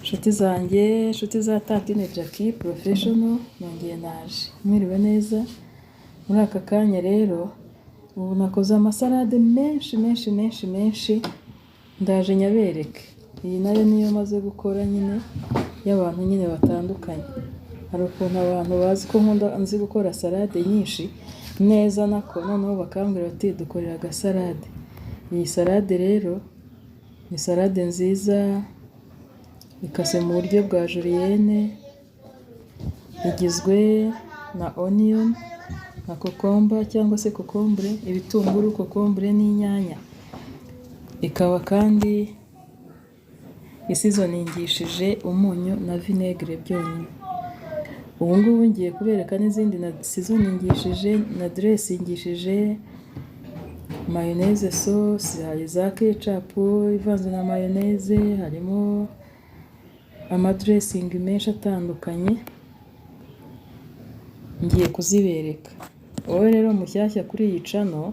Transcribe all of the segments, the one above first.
Nshuti zanjye, nshuti za Tantine Jackie Professional, nongeye naje. Mwiriwe neza. Muri aka kanya rero, ubu nakoze amasalade menshi, ndaje nyabereke. Iyi nayo niyo maze gukora nyine, y'abantu nyine batandukanye. Hari ukuntu abantu bazi ko nzi gukora salade nyinshi, neza nako, noneho bakambwira bati dukorera agasalade. Iyi salade rero, ni salade nziza, ikase mu buryo bwa julienne, igizwe na onion, na kokomba cyangwa se kokombure, ibitunguru, kokombure n'inyanya. Ikaba kandi isizoningishije umunyu na vinegere byonyine. Ubu ngubu ngiye kubereka n'izindi nasizoningishije na dressingishije mayonnaise sauce, hari za ketchup ivanze na mayonnaise, harimo amadressingi menshi atandukanye, ngiye kuzibereka. Wowe rero mushyashya kuri iyi channel,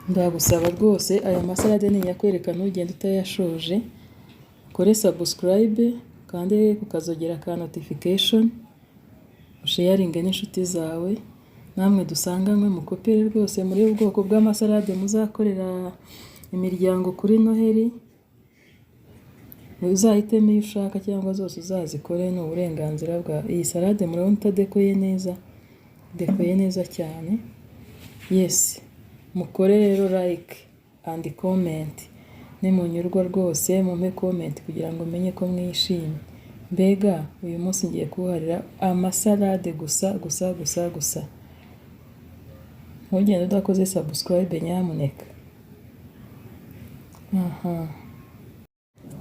ndagusaba rwose aya masalade ninyakwereka ntugende utayashoje, ukore subscribe kandi ukazogera ka notification, usharinge n'inshuti zawe, namwe dusanganywe mukopere rwose muri ubwoko bw'amasalade muzakorera imiryango kuri Noheli. Uzahitemo iyo ushaka cyangwa zose uzazikore, ni uburenganzira bwa. Iyi salade murabona itadekoye neza, dekoye neza cyane. Yes, mukore rero like and comment. Nimunyurwa rwose mumpe comment kugira ngo menye ko mwishimye. Mbega uyu munsi ngiye kuharira amasalade gusa. Ntugende udakoze subscribe nyamuneka.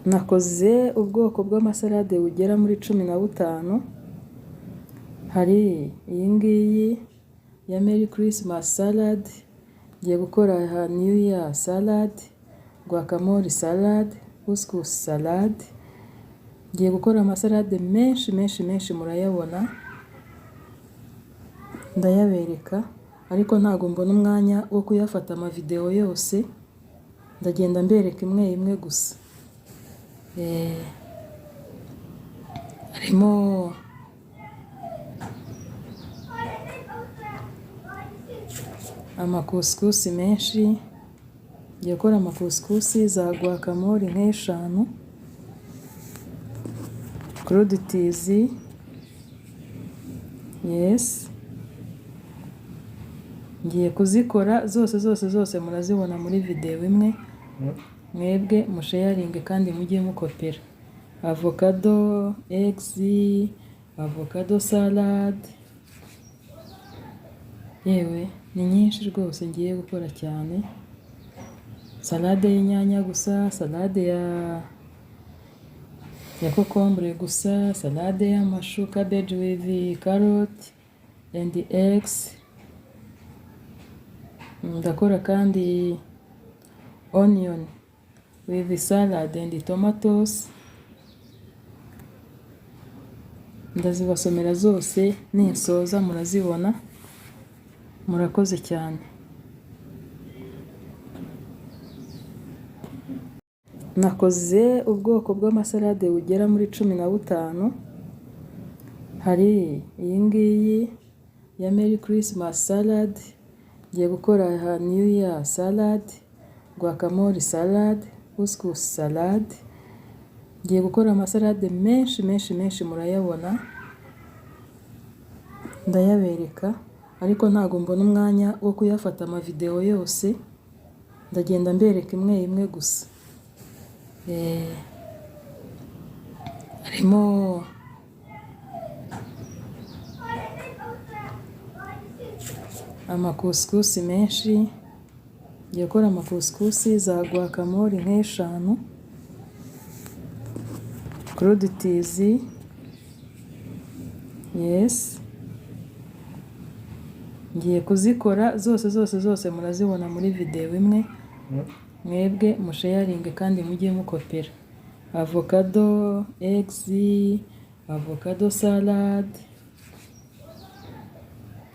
Nakoze ubwoko bw'amasalade bugera muri 15. Hari iyi ngiyi ya Merry Christmas salad, ngiye gukora New Year salad, guacamole salad, couscous salad. Ngiye gukora amasalade menshi murayabona, ndayabereka, ariko ntago mbona umwanya wo kuyafata amavideo yose, ndagenda mbereka imwe gusa. Harimo amakuskusi menshi, ngiye gukora amakuskusi za guacamole nk'eshanu, crudités, yes, ngiye kuzikora zose murazibona muri video imwe. Mwebwe musharinge kandi mujye mukopera. Avocado, eggs, avocado salad, yewe ni nyinshi rwose ngiye gukora cyane. Salade y'inyanya gusa, salade ya kokombure gusa, salade y'amashu, cabbage with carrot and eggs. Ndakora kandi onion with salad and tomatoes. Ndazibasomera zose, ninsoza murazibona. Murakoze cyane. Nakoze ubwoko bw'amasalade bugera muri 15. Hari iyi ngiyi ya Merry Christmas salad, ngiye gukora New Year salad, guacamole salad, couscous salad. Ngiye gukora amasalade menshi murayabona, ndayabereka, ariko ntago mbona umwanya wo kuyafata amavideo yose, ndagenda mbereka imwe gusa. Harimo amakuskusi menshi, ngiye gukora amakuskusi za guacamole nk'eshanu, crudités, yes, ngiye kuzikora zose murazibona muri video imwe. Mwebwe musharinge kandi mujye mukopera. Avocado, eggs, avocado salad,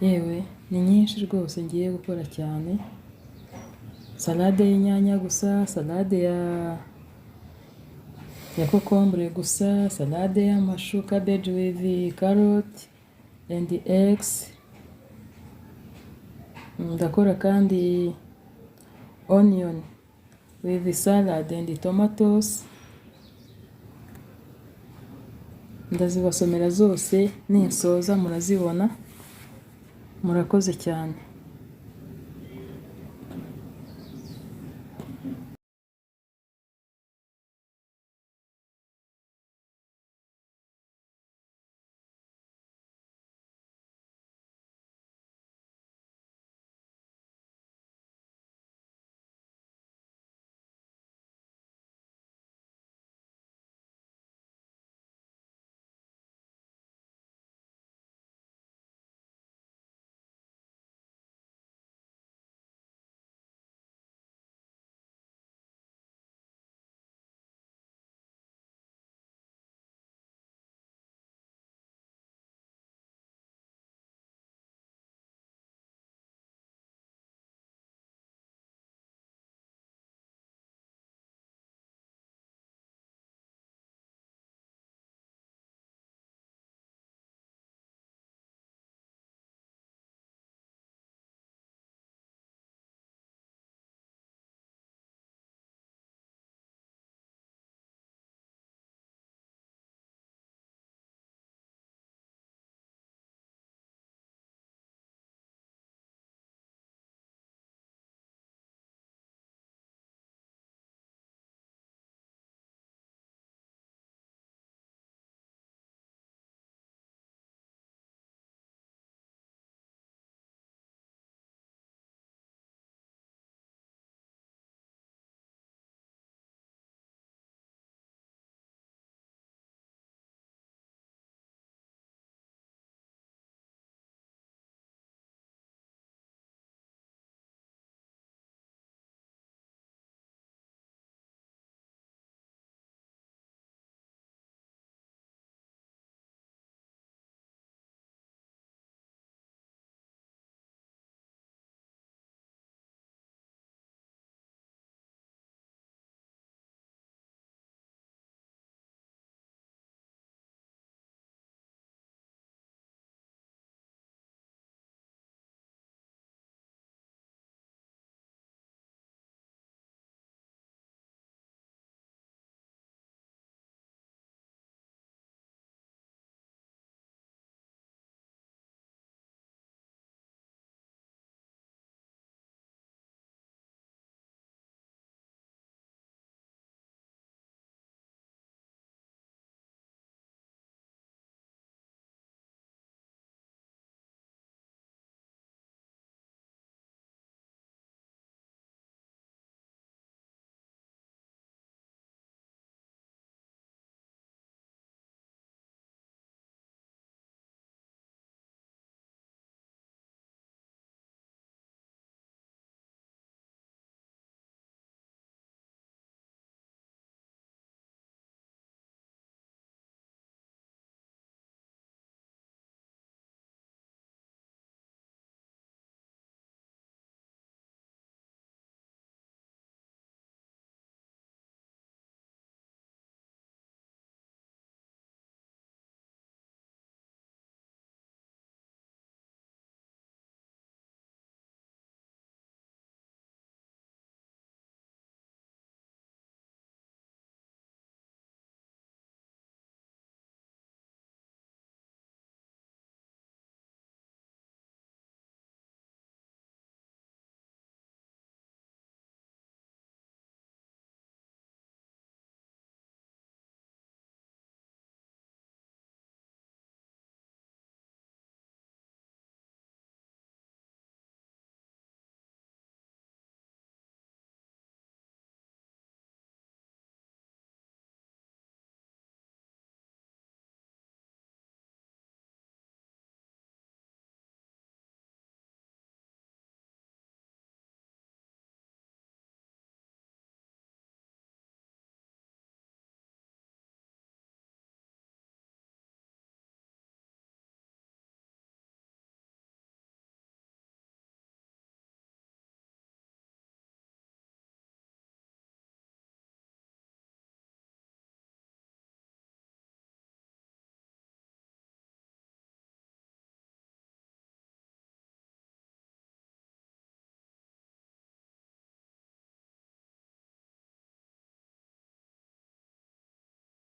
yewe ni nyinshi rwose ngiye gukora cyane. Salade y'inyanya gusa, salade ya kokombure gusa, salade y'amashu, cabbage with carrot and eggs. Ndakora kandi onion with salad and tomatoes. Ndazibasomera zose ninsoza murazibona. Murakoze cyane.